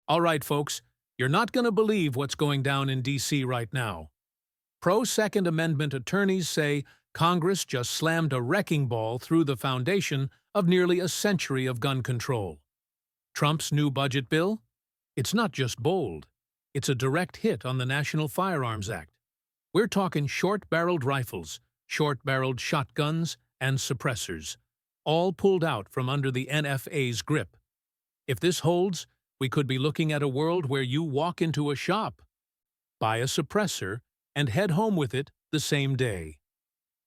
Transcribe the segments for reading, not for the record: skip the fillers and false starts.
All right, folks, you're not going to believe what's going down in D.C. right now. Pro-Second Amendment attorneys say Congress just slammed a wrecking ball through the foundation of nearly a century of gun control. Trump's new budget bill? It's not just bold. It's a direct hit on the National Firearms Act. We're talking short-barreled rifles, short-barreled shotguns, and suppressors, all pulled out from under the NFA's grip. If this holds, we could be looking at a world where you walk into a shop, buy a suppressor, and head home with it the same day.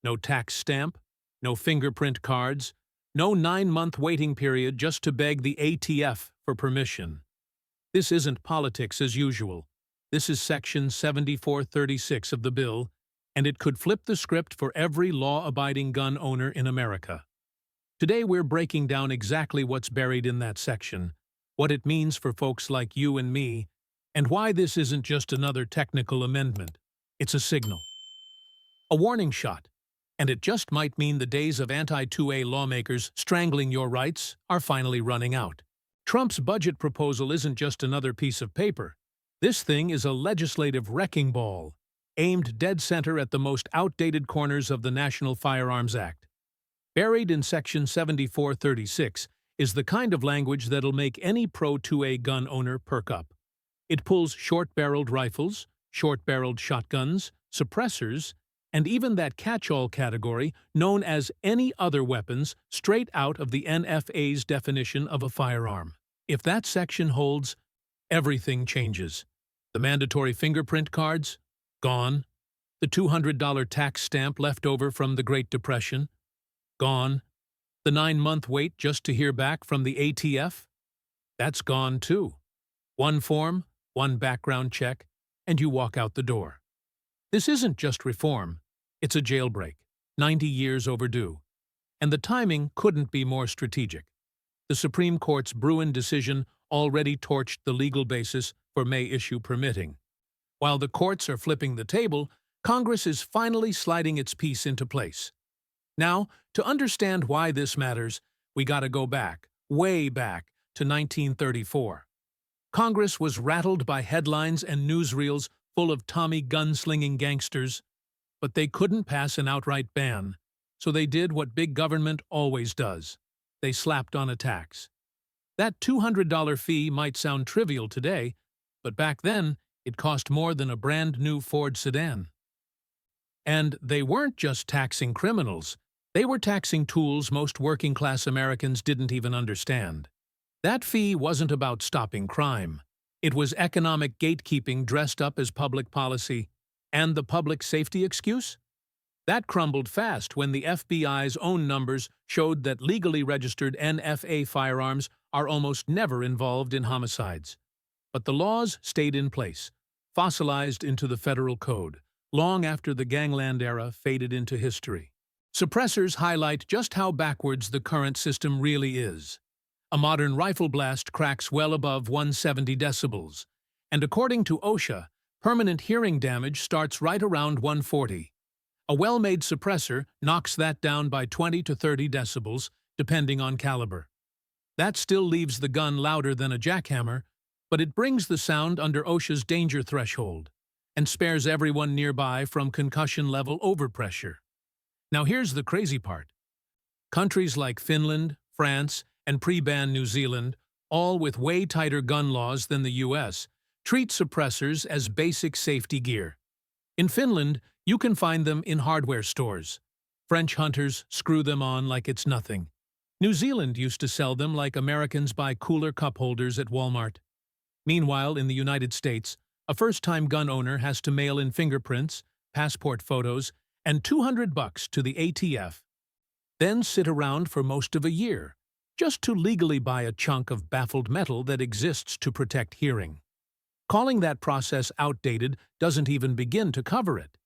No tax stamp, no fingerprint cards, no 9-month waiting period just to beg the ATF for permission. This isn't politics as usual. This is Section 7436 of the bill, and it could flip the script for every law-abiding gun owner in America. Today we're breaking down exactly what's buried in that section, what it means for folks like you and me, and why this isn't just another technical amendment. It's a signal. A warning shot. And it just might mean the days of anti-2A lawmakers strangling your rights are finally running out. Trump's budget proposal isn't just another piece of paper. This thing is a legislative wrecking ball, aimed dead center at the most outdated corners of the National Firearms Act. Buried in Section 7436 is the kind of language that'll make any pro-2A gun owner perk up. It pulls short-barreled rifles, short-barreled shotguns, suppressors, and even that catch-all category known as any other weapons straight out of the NFA's definition of a firearm. If that section holds, everything changes. The mandatory fingerprint cards? Gone. The $200 tax stamp left over from the Great Depression? Gone. The 9-month wait just to hear back from the ATF? That's gone too. One form, one background check, and you walk out the door. This isn't just reform. It's a jailbreak, 90 years overdue. And the timing couldn't be more strategic. The Supreme Court's Bruin decision already torched the legal basis for May issue permitting. While the courts are flipping the table, Congress is finally sliding its piece into place. Now, to understand why this matters, we gotta go back, way back, to 1934. Congress was rattled by headlines and newsreels full of Tommy gun-slinging gangsters, but they couldn't pass an outright ban, so they did what big government always does. They slapped on a tax. That $200 fee might sound trivial today, but back then, it cost more than a brand-new Ford sedan. And they weren't just taxing criminals. They were taxing tools most working-class Americans didn't even understand. That fee wasn't about stopping crime. It was economic gatekeeping dressed up as public policy. And the public safety excuse? That crumbled fast when the FBI's own numbers showed that legally registered NFA firearms are almost never involved in homicides. But the laws stayed in place, fossilized into the federal code, long after the gangland era faded into history. Suppressors highlight just how backwards the current system really is. A modern rifle blast cracks well above 170 decibels, and according to OSHA, permanent hearing damage starts right around 140. A well-made suppressor knocks that down by 20 to 30 decibels, depending on caliber. That still leaves the gun louder than a jackhammer, but it brings the sound under OSHA's danger threshold and spares everyone nearby from concussion-level overpressure. Now here's the crazy part. Countries like Finland, France, and pre-ban New Zealand, all with way tighter gun laws than the U.S., treat suppressors as basic safety gear. In Finland, you can find them in hardware stores. French hunters screw them on like it's nothing. New Zealand used to sell them like Americans buy cooler cup holders at Walmart. Meanwhile, in the United States, a first-time gun owner has to mail in fingerprints, passport photos, and $200 to the ATF, then sit around for most of a year, just to legally buy a chunk of baffled metal that exists to protect hearing. Calling that process outdated doesn't even begin to cover it.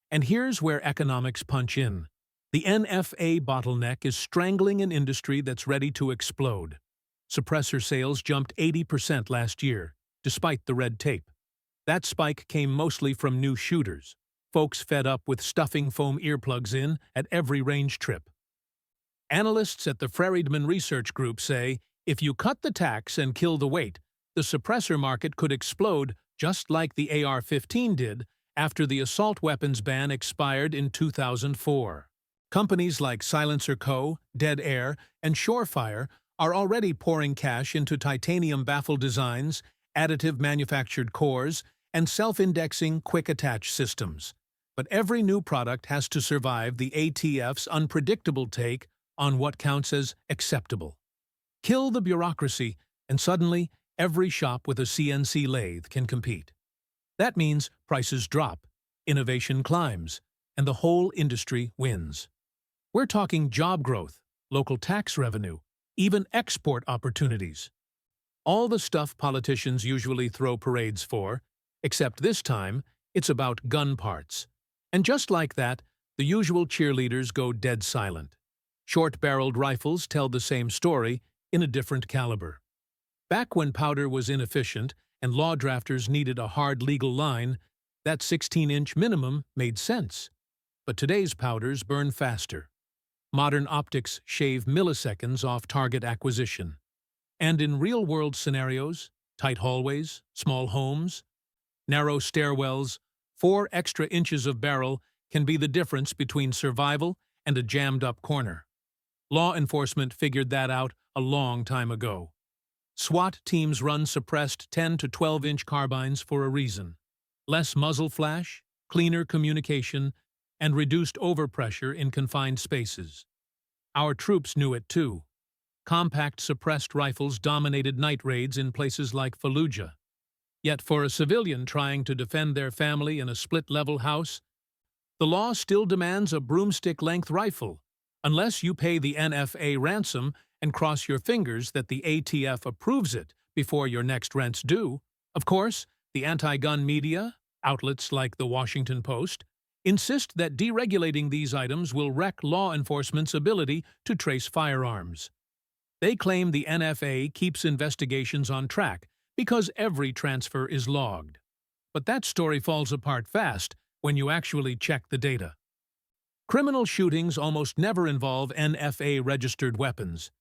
And here's where economics punch in. The NFA bottleneck is strangling an industry that's ready to explode. Suppressor sales jumped 80% last year, despite the red tape. That spike came mostly from new shooters, folks fed up with stuffing foam earplugs in at every range trip. Analysts at the Friedman Research Group say, if you cut the tax and kill the weight, the suppressor market could explode just like the AR-15 did after the assault weapons ban expired in 2004. Companies like Silencer Co., Dead Air, and Surefire are already pouring cash into titanium baffle designs, additive manufactured cores, and self-indexing quick-attach systems. But every new product has to survive the ATF's unpredictable take on what counts as acceptable. Kill the bureaucracy, and suddenly, every shop with a CNC lathe can compete. That means prices drop, innovation climbs, and the whole industry wins. We're talking job growth, local tax revenue, even export opportunities. All the stuff politicians usually throw parades for, except this time, it's about gun parts. And just like that, the usual cheerleaders go dead silent. Short-barreled rifles tell the same story in a different caliber. Back when powder was inefficient and law drafters needed a hard legal line, that 16-inch minimum made sense. But today's powders burn faster. Modern optics shave milliseconds off target acquisition. And in real-world scenarios, tight hallways, small homes, narrow stairwells, 4 extra inches of barrel can be the difference between survival and a jammed-up corner. Law enforcement figured that out a long time ago. SWAT teams run suppressed 10 to 12-inch carbines for a reason. Less muzzle flash, cleaner communication, and reduced overpressure in confined spaces. Our troops knew it too. Compact suppressed rifles dominated night raids in places like Fallujah. Yet for a civilian trying to defend their family in a split-level house, the law still demands a broomstick-length rifle, unless you pay the NFA ransom and cross your fingers that the ATF approves it before your next rent's due. Of course, the anti-gun media, outlets like the Washington Post, insist that deregulating these items will wreck law enforcement's ability to trace firearms. They claim the NFA keeps investigations on track because every transfer is logged. But that story falls apart fast when you actually check the data. Criminal shootings almost never involve NFA-registered weapons.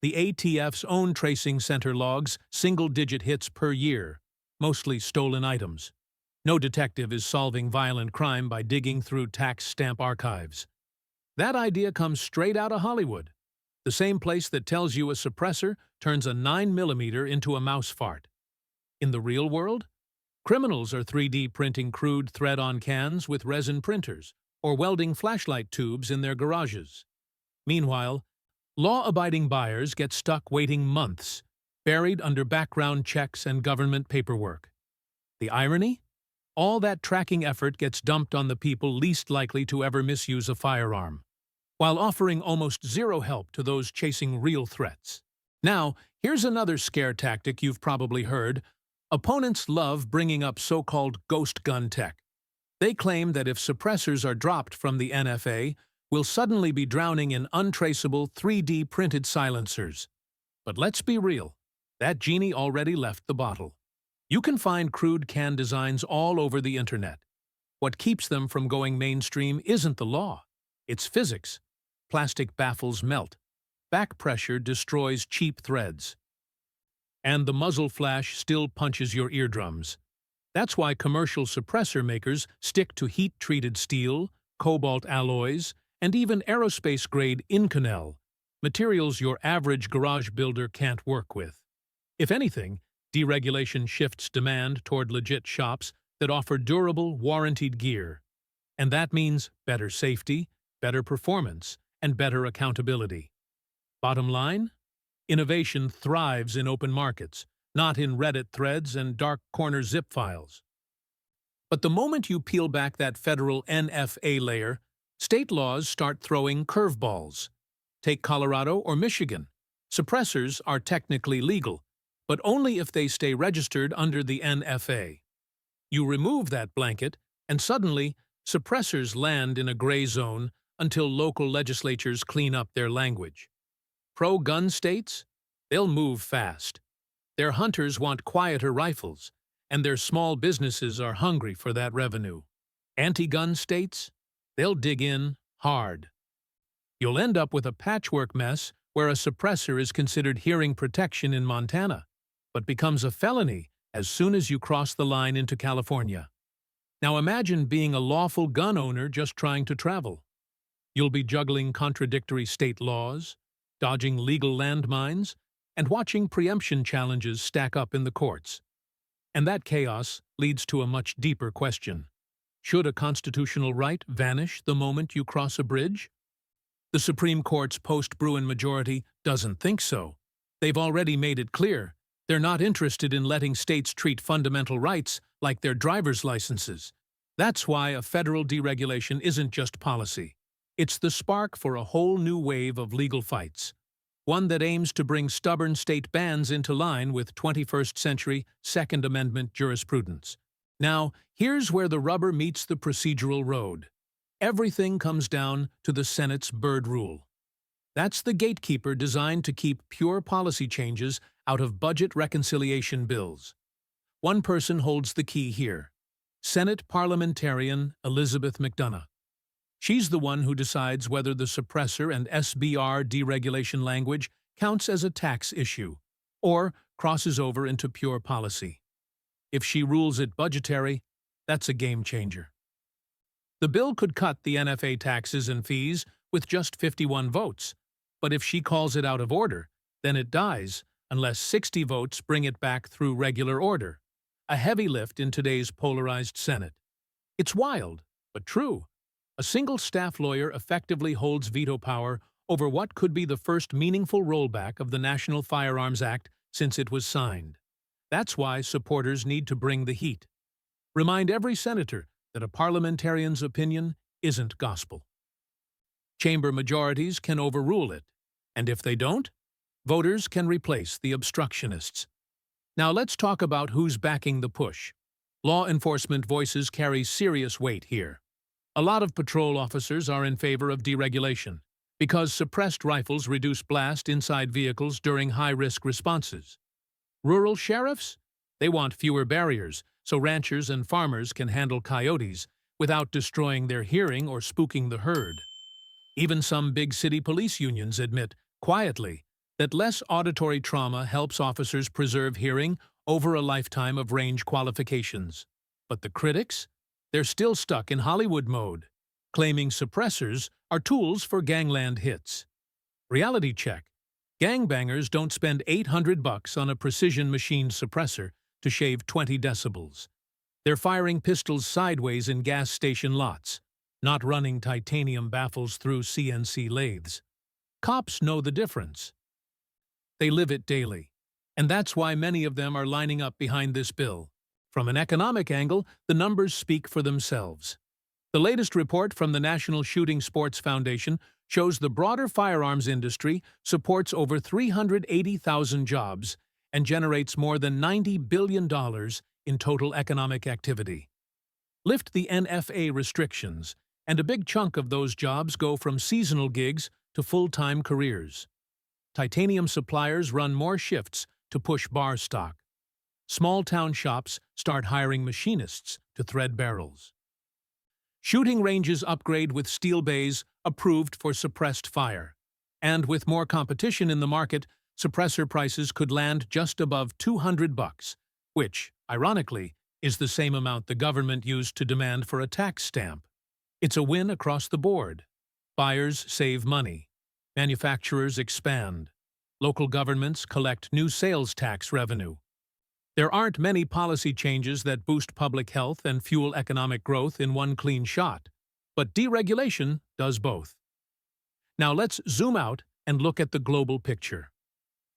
The ATF's own tracing center logs single-digit hits per year, mostly stolen items. No detective is solving violent crime by digging through tax stamp archives. That idea comes straight out of Hollywood, the same place that tells you a suppressor turns a 9mm into a mouse fart. In the real world, criminals are 3D printing crude thread-on cans with resin printers or welding flashlight tubes in their garages. Meanwhile, law-abiding buyers get stuck waiting months, buried under background checks and government paperwork. The irony? All that tracking effort gets dumped on the people least likely to ever misuse a firearm, while offering almost zero help to those chasing real threats. Now, here's another scare tactic you've probably heard. Opponents love bringing up so-called ghost gun tech. They claim that if suppressors are dropped from the NFA, we'll suddenly be drowning in untraceable 3D printed silencers. But let's be real, that genie already left the bottle. You can find crude can designs all over the internet. What keeps them from going mainstream isn't the law, it's physics. Plastic baffles melt. Back pressure destroys cheap threads. And the muzzle flash still punches your eardrums. That's why commercial suppressor makers stick to heat-treated steel, cobalt alloys, and even aerospace-grade Inconel, materials your average garage builder can't work with. If anything, deregulation shifts demand toward legit shops that offer durable, warrantied gear. And that means better safety, better performance, and better accountability. Bottom line? Innovation thrives in open markets, not in Reddit threads and dark corner zip files. But the moment you peel back that federal NFA layer, state laws start throwing curveballs. Take Colorado or Michigan. Suppressors are technically legal, but only if they stay registered under the NFA. You remove that blanket, and suddenly, suppressors land in a gray zone until local legislatures clean up their language. Pro-gun states? They'll move fast. Their hunters want quieter rifles, and their small businesses are hungry for that revenue. Anti-gun states? They'll dig in hard. You'll end up with a patchwork mess where a suppressor is considered hearing protection in Montana, but becomes a felony as soon as you cross the line into California. Now imagine being a lawful gun owner just trying to travel. You'll be juggling contradictory state laws, dodging legal landmines, and watching preemption challenges stack up in the courts. And that chaos leads to a much deeper question. Should a constitutional right vanish the moment you cross a bridge? The Supreme Court's post-Bruin majority doesn't think so. They've already made it clear they're not interested in letting states treat fundamental rights like their driver's licenses. That's why a federal deregulation isn't just policy. It's the spark for a whole new wave of legal fights, one that aims to bring stubborn state bans into line with 21st century Second Amendment jurisprudence. Now, here's where the rubber meets the procedural road. Everything comes down to the Senate's Byrd Rule. That's the gatekeeper designed to keep pure policy changes out of budget reconciliation bills. One person holds the key here: Senate parliamentarian Elizabeth McDonough. She's the one who decides whether the Suppressor and SBR deregulation language counts as a tax issue or crosses over into pure policy. If she rules it budgetary, that's a game changer. The bill could cut the NFA taxes and fees with just 51 votes, but if she calls it out of order, then it dies unless 60 votes bring it back through regular order, a heavy lift in today's polarized Senate. It's wild, but true. A single staff lawyer effectively holds veto power over what could be the first meaningful rollback of the National Firearms Act since it was signed. That's why supporters need to bring the heat. Remind every senator that a parliamentarian's opinion isn't gospel. Chamber majorities can overrule it, and if they don't, voters can replace the obstructionists. Now let's talk about who's backing the push. Law enforcement voices carry serious weight here. A lot of patrol officers are in favor of deregulation because suppressed rifles reduce blast inside vehicles during high-risk responses. Rural sheriffs? They want fewer barriers so ranchers and farmers can handle coyotes without destroying their hearing or spooking the herd. Even some big city police unions admit, quietly, that less auditory trauma helps officers preserve hearing over a lifetime of range qualifications. But the critics? They're still stuck in Hollywood mode, claiming suppressors are tools for gangland hits. Reality check. Gangbangers don't spend $800 on a precision-machined suppressor to shave 20 decibels. They're firing pistols sideways in gas station lots, not running titanium baffles through CNC lathes. Cops know the difference. They live it daily, and that's why many of them are lining up behind this bill. From an economic angle, the numbers speak for themselves. The latest report from the National Shooting Sports Foundation shows the broader firearms industry supports over 380,000 jobs and generates more than $90 billion in total economic activity. Lift the NFA restrictions, and a big chunk of those jobs go from seasonal gigs to full-time careers. Titanium suppliers run more shifts to push bar stock. Small-town shops start hiring machinists to thread barrels. Shooting ranges upgrade with steel bays approved for suppressed fire. And with more competition in the market, suppressor prices could land just above $200, which, ironically, is the same amount the government used to demand for a tax stamp. It's a win across the board. Buyers save money. Manufacturers expand. Local governments collect new sales tax revenue. There aren't many policy changes that boost public health and fuel economic growth in one clean shot, but deregulation does both. Now let's zoom out and look at the global picture.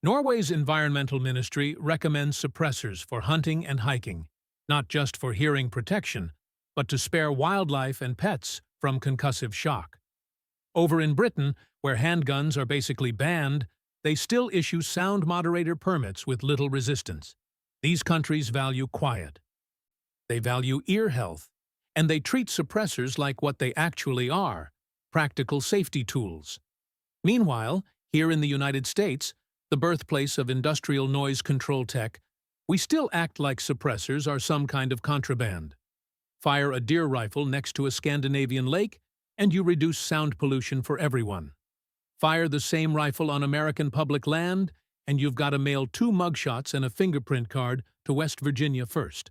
Norway's environmental ministry recommends suppressors for hunting and hiking, not just for hearing protection, but to spare wildlife and pets from concussive shock. Over in Britain, where handguns are basically banned, they still issue sound moderator permits with little resistance. These countries value quiet. They value ear health, and they treat suppressors like what they actually are, practical safety tools. Meanwhile, here in the United States, the birthplace of industrial noise control tech, we still act like suppressors are some kind of contraband. Fire a deer rifle next to a Scandinavian lake, and you reduce sound pollution for everyone. Fire the same rifle on American public land, and you've got to mail 2 mugshots and a fingerprint card to West Virginia first.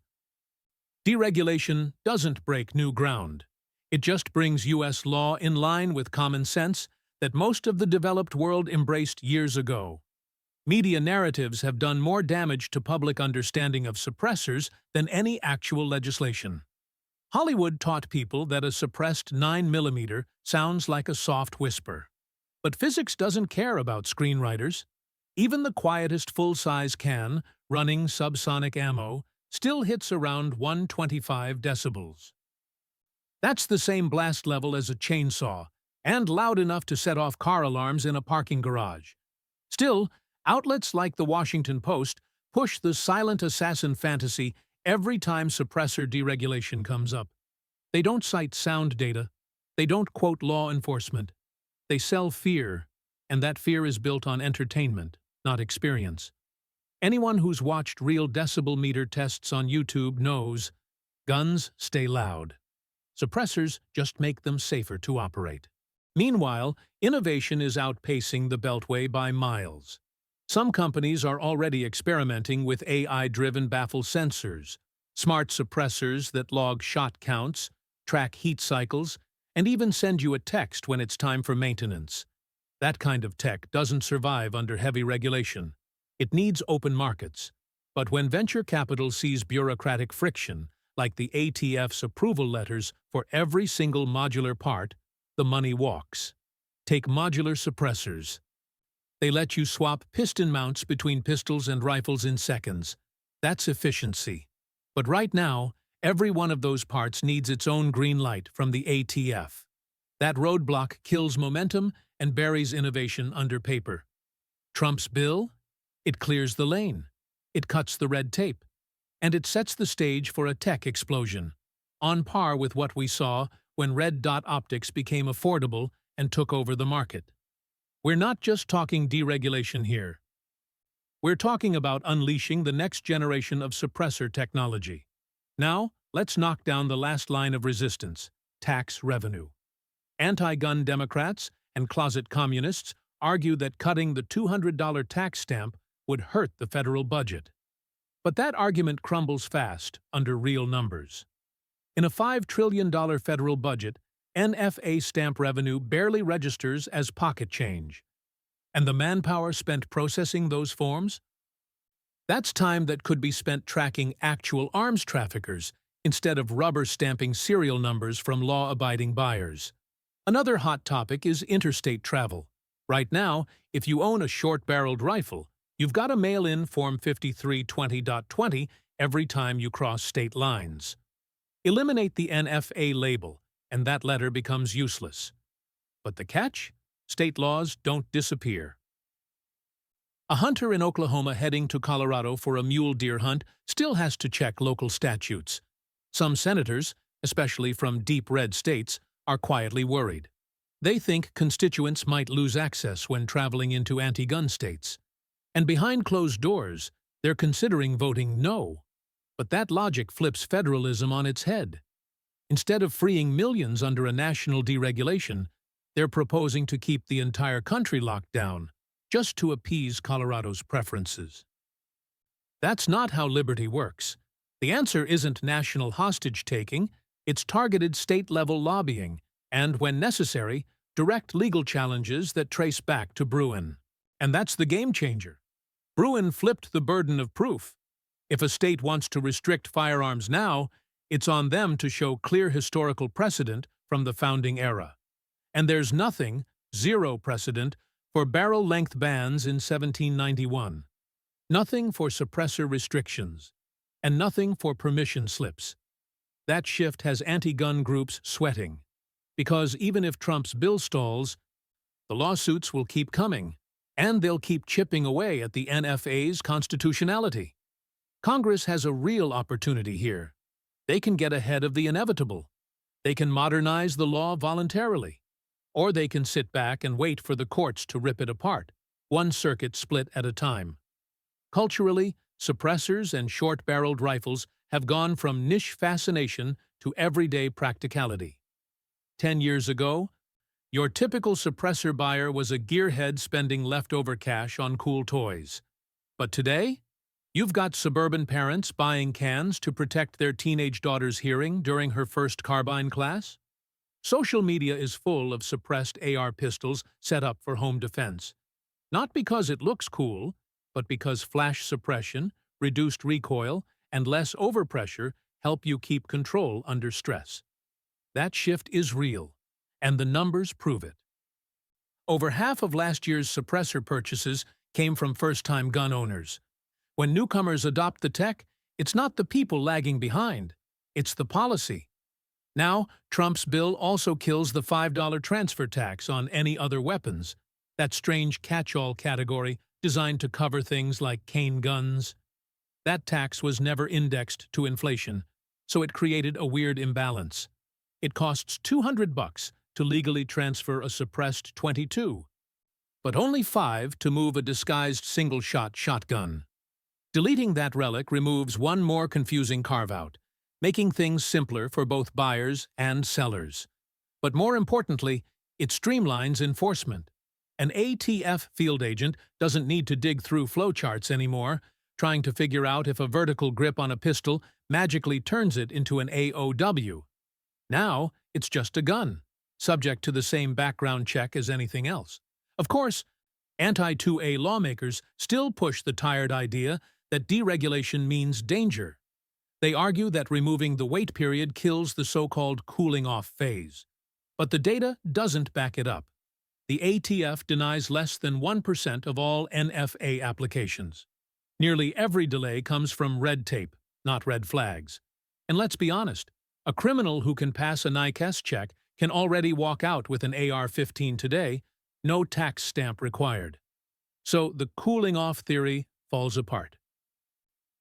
Deregulation doesn't break new ground. It just brings U.S. law in line with common sense that most of the developed world embraced years ago. Media narratives have done more damage to public understanding of suppressors than any actual legislation. Hollywood taught people that a suppressed 9mm sounds like a soft whisper. But physics doesn't care about screenwriters. Even the quietest full-size can, running subsonic ammo, still hits around 125 decibels. That's the same blast level as a chainsaw, and loud enough to set off car alarms in a parking garage. Still, outlets like the Washington Post push the silent assassin fantasy every time suppressor deregulation comes up. They don't cite sound data. They don't quote law enforcement. They sell fear, and that fear is built on entertainment, not experience. Anyone who's watched real decibel meter tests on YouTube knows guns stay loud. Suppressors just make them safer to operate. Meanwhile, innovation is outpacing the Beltway by miles. Some companies are already experimenting with AI-driven baffle sensors, smart suppressors that log shot counts, track heat cycles, and even send you a text when it's time for maintenance. That kind of tech doesn't survive under heavy regulation. It needs open markets. But when venture capital sees bureaucratic friction, like the ATF's approval letters for every single modular part, the money walks. Take modular suppressors. They let you swap piston mounts between pistols and rifles in seconds. That's efficiency. But right now, every one of those parts needs its own green light from the ATF. That roadblock kills momentum and buries innovation under paper. Trump's bill? It clears the lane. It cuts the red tape. And it sets the stage for a tech explosion, on par with what we saw when red dot optics became affordable and took over the market. We're not just talking deregulation here. We're talking about unleashing the next generation of suppressor technology. Now, let's knock down the last line of resistance: tax revenue. Anti-gun Democrats and closet communists argue that cutting the $200 tax stamp would hurt the federal budget. But that argument crumbles fast under real numbers. In a $5 trillion federal budget, NFA stamp revenue barely registers as pocket change. And the manpower spent processing those forms? That's time that could be spent tracking actual arms traffickers instead of rubber-stamping serial numbers from law-abiding buyers. Another hot topic is interstate travel. Right now, if you own a short-barreled rifle, you've got to mail in Form 5320.20 every time you cross state lines. Eliminate the NFA label, and that letter becomes useless. But the catch? State laws don't disappear. A hunter in Oklahoma heading to Colorado for a mule deer hunt still has to check local statutes. Some senators, especially from deep red states, are quietly worried. They think constituents might lose access when traveling into anti-gun states. And behind closed doors, they're considering voting no. But that logic flips federalism on its head. Instead of freeing millions under a national deregulation, they're proposing to keep the entire country locked down, just to appease Colorado's preferences. That's not how liberty works. The answer isn't national hostage-taking, it's targeted state-level lobbying, and, when necessary, direct legal challenges that trace back to Bruin. And that's the game-changer. Bruin flipped the burden of proof. If a state wants to restrict firearms now, it's on them to show clear historical precedent from the founding era. And there's nothing, zero precedent, for barrel-length bans in 1791. Nothing for suppressor restrictions. And nothing for permission slips. That shift has anti-gun groups sweating. Because even if Trump's bill stalls, the lawsuits will keep coming, and they'll keep chipping away at the NFA's constitutionality. Congress has a real opportunity here. They can get ahead of the inevitable. They can modernize the law voluntarily. Or they can sit back and wait for the courts to rip it apart, one circuit split at a time. Culturally, suppressors and short-barreled rifles have gone from niche fascination to everyday practicality. 10 years ago, Your typical suppressor buyer was a gearhead spending leftover cash on cool toys. But today, you've got suburban parents buying cans to protect their teenage daughter's hearing during her first carbine class. Social media is full of suppressed AR pistols set up for home defense. Not because it looks cool, but because flash suppression, reduced recoil, and less overpressure help you keep control under stress. That shift is real, and the numbers prove it. Over half of last year's suppressor purchases came from first-time gun owners. When newcomers adopt the tech, it's not the people lagging behind, it's the policy. Now, Trump's bill also kills the $5 transfer tax on any other weapons, that strange catch-all category designed to cover things like cane guns. That tax was never indexed to inflation, so it created a weird imbalance. It costs $200 to legally transfer a suppressed .22, but only $5 to move a disguised single-shot shotgun. Deleting that relic removes one more confusing carve-out, making things simpler for both buyers and sellers. But more importantly, it streamlines enforcement. An ATF field agent doesn't need to dig through flowcharts anymore, trying to figure out if a vertical grip on a pistol magically turns it into an AOW. Now, it's just a gun, subject to the same background check as anything else. Of course, anti-2A lawmakers still push the tired idea that deregulation means danger. They argue that removing the wait period kills the so-called cooling-off phase. But the data doesn't back it up. The ATF denies less than 1% of all NFA applications. Nearly every delay comes from red tape, not red flags. And let's be honest, a criminal who can pass a NICS check can already walk out with an AR-15 today, no tax stamp required. So the cooling-off theory falls apart.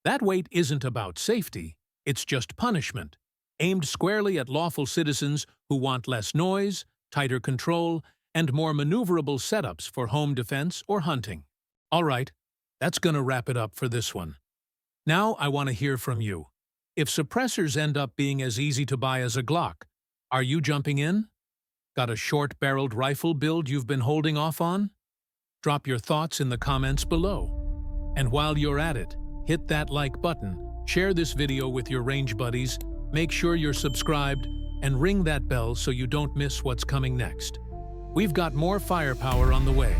That wait isn't about safety, it's just punishment, aimed squarely at lawful citizens who want less noise, tighter control, and more maneuverable setups for home defense or hunting. All right, that's gonna wrap it up for this one. Now I want to hear from you. If suppressors end up being as easy to buy as a Glock, are you jumping in? Got a short-barreled rifle build you've been holding off on? Drop your thoughts in the comments below. And while you're at it, hit that like button, share this video with your range buddies, make sure you're subscribed, and ring that bell so you don't miss what's coming next. We've got more firepower on the way.